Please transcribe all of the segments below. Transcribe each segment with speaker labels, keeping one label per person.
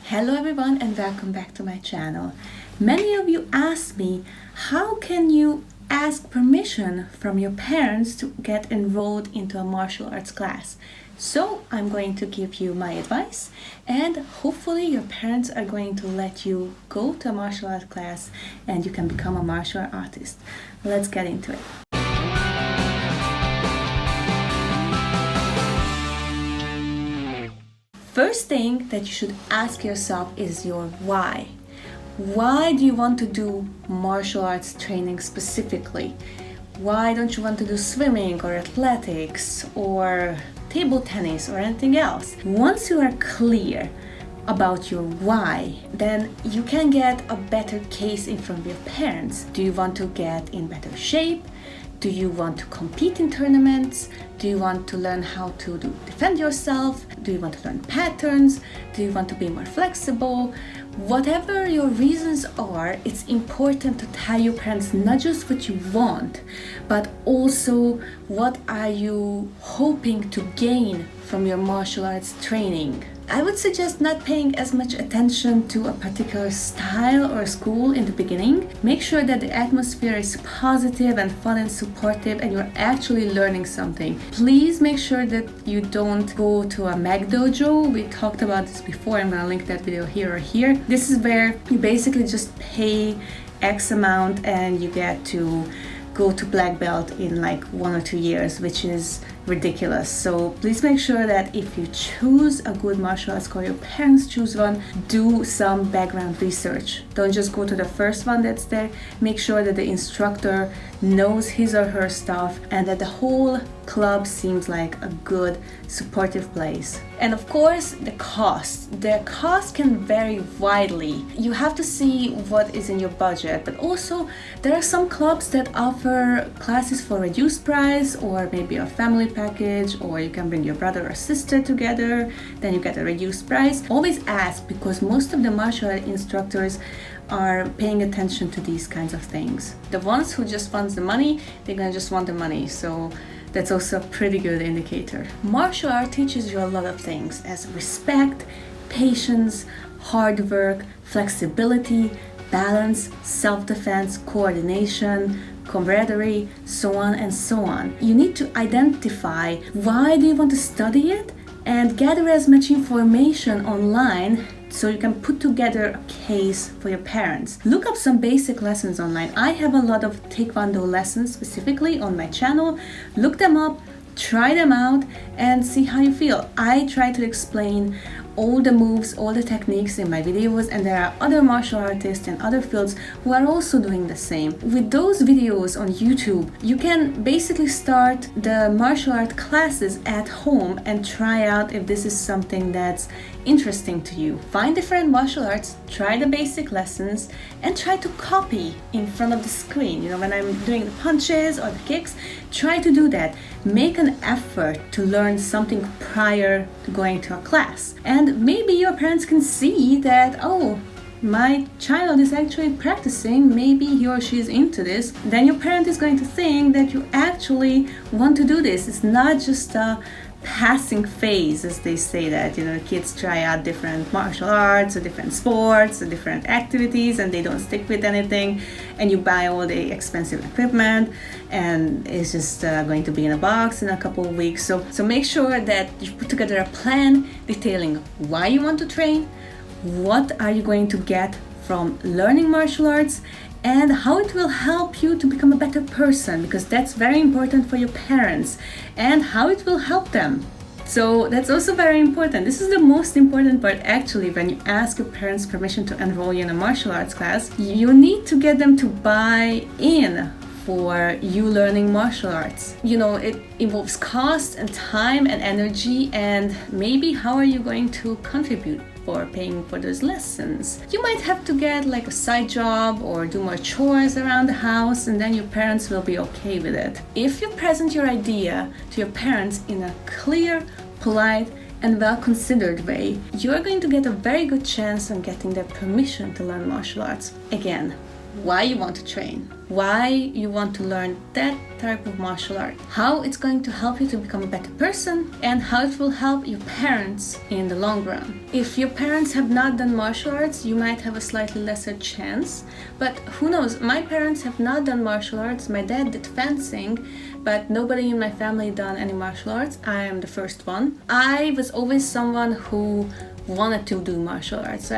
Speaker 1: Hello everyone and welcome back to my channel. Many of you asked me, how can you ask permission from your parents to get enrolled into a martial arts class? So I'm going to give you my advice, and hopefully your parents are going to let you go to a martial arts class and you can become a martial artist. Let's get into it. First thing that you should ask yourself is your why. Why do you want to do martial arts training specifically? Why don't you want to do swimming or athletics or table tennis or anything else? Once you are clear about your why, then you can get a better case in front of your parents. Do you want to get in better shape? Do you want to compete in tournaments? Do you want to learn how to defend yourself? Do you want to learn patterns? Do you want to be more flexible? Whatever your reasons are, it's important to tell your parents not just what you want, but also what are you hoping to gain from your martial arts training. I would suggest not paying as much attention to a particular style or school in the beginning. Make sure that the atmosphere is positive and fun and supportive and you're actually learning something. Please make sure that you don't go to a Mag Dojo. We talked about this before. I'm going to link that video here or here. This is where you basically just pay X amount and you get to go to black belt in like 1 or 2 years, which is ridiculous. So please make sure that if you choose a good martial arts school, your parents choose one, do some background research. Don't just go to the first one that's there. Make sure that the instructor knows his or her stuff and that the whole club seems like a good, supportive place. And of course, the cost. The cost can vary widely. You have to see what is in your budget, but also there are some clubs that offer classes for reduced price, or maybe a family package, or you can bring your brother or sister together, then you get a reduced price. Always ask, because most of the martial art instructors are paying attention to these kinds of things. The ones who just want the money, they're gonna just want the money. So that's also a pretty good indicator. Martial art teaches you a lot of things, as respect, patience, hard work, flexibility, balance, self-defense, coordination, camaraderie, so on and so on. You need to identify why do you want to study it and gather as much information online so you can put together a case for your parents. Look up some basic lessons online. I have a lot of Taekwondo lessons specifically on my channel. Look them up, try them out, and see how you feel. I try to explain all the moves, all the techniques in my videos, and there are other martial artists in other fields who are also doing the same. With those videos on YouTube, you can basically start the martial art classes at home and try out if this is something that's interesting to you. Find different martial arts, try the basic lessons, and try to copy in front of the screen. You know, when I'm doing the punches or the kicks, try to do that. Make an effort to learn something prior to going to a class. And maybe your parents can see that, oh, my child is actually practicing, maybe he or she is into this. Then your parent is going to think that you actually want to do this. It's not just a passing phase, as they say, that, you know, kids try out different martial arts or different sports or different activities and they don't stick with anything, and you buy all the expensive equipment and it's just going to be in a box in a couple of weeks. So make sure that you put together a plan detailing why you want to train, what are you going to get from learning martial arts, and how it will help you to become a better person, because that's very important for your parents, and how it will help them. So that's also very important. This is the most important part actually. When you ask your parents permission to enroll you in a martial arts class, you need to get them to buy in for you learning martial arts. You know, it involves cost and time and energy, and maybe how are you going to contribute for paying for those lessons? You might have to get like a side job or do more chores around the house, and then your parents will be okay with it. If you present your idea to your parents in a clear, polite, and well-considered way, you're going to get a very good chance on getting their permission to learn martial arts. Again, why you want to train, why you want to learn that type of martial art, how it's going to help you to become a better person, and how it will help your parents in the long run. If your parents have not done martial arts, you might have a slightly lesser chance, but who knows, my parents have not done martial arts. My dad did fencing, but nobody in my family done any martial arts. I am the first one. I was always someone who wanted to do martial arts.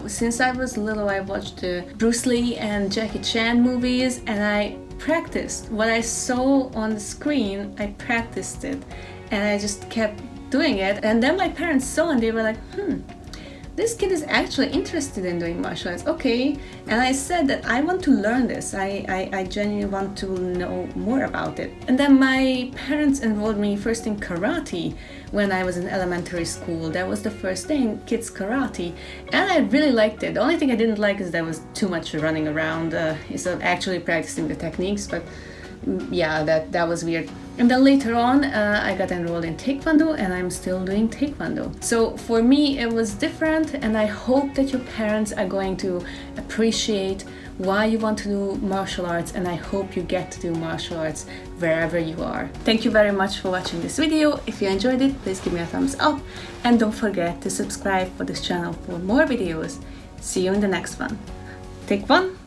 Speaker 1: Since I was little, I watched Bruce Lee and Jackie Chan movies, and I practiced what I saw on the screen. I practiced it, and I just kept doing it. And then my parents saw, and they were like, this kid is actually interested in doing martial arts. Okay. And I said that I want to learn this. I genuinely want to know more about it. And then my parents enrolled me first in karate when I was in elementary school. That was the first thing, kids karate. And I really liked it. The only thing I didn't like is there was too much running around instead of actually practicing the techniques. But yeah, that was weird. And then later on, I got enrolled in Taekwondo, and I'm still doing Taekwondo. So for me, it was different, and I hope that your parents are going to appreciate why you want to do martial arts, and I hope you get to do martial arts wherever you are. Thank you very much for watching this video. If you enjoyed it, please give me a thumbs up, and don't forget to subscribe for this channel for more videos. See you in the next one. Taekwon!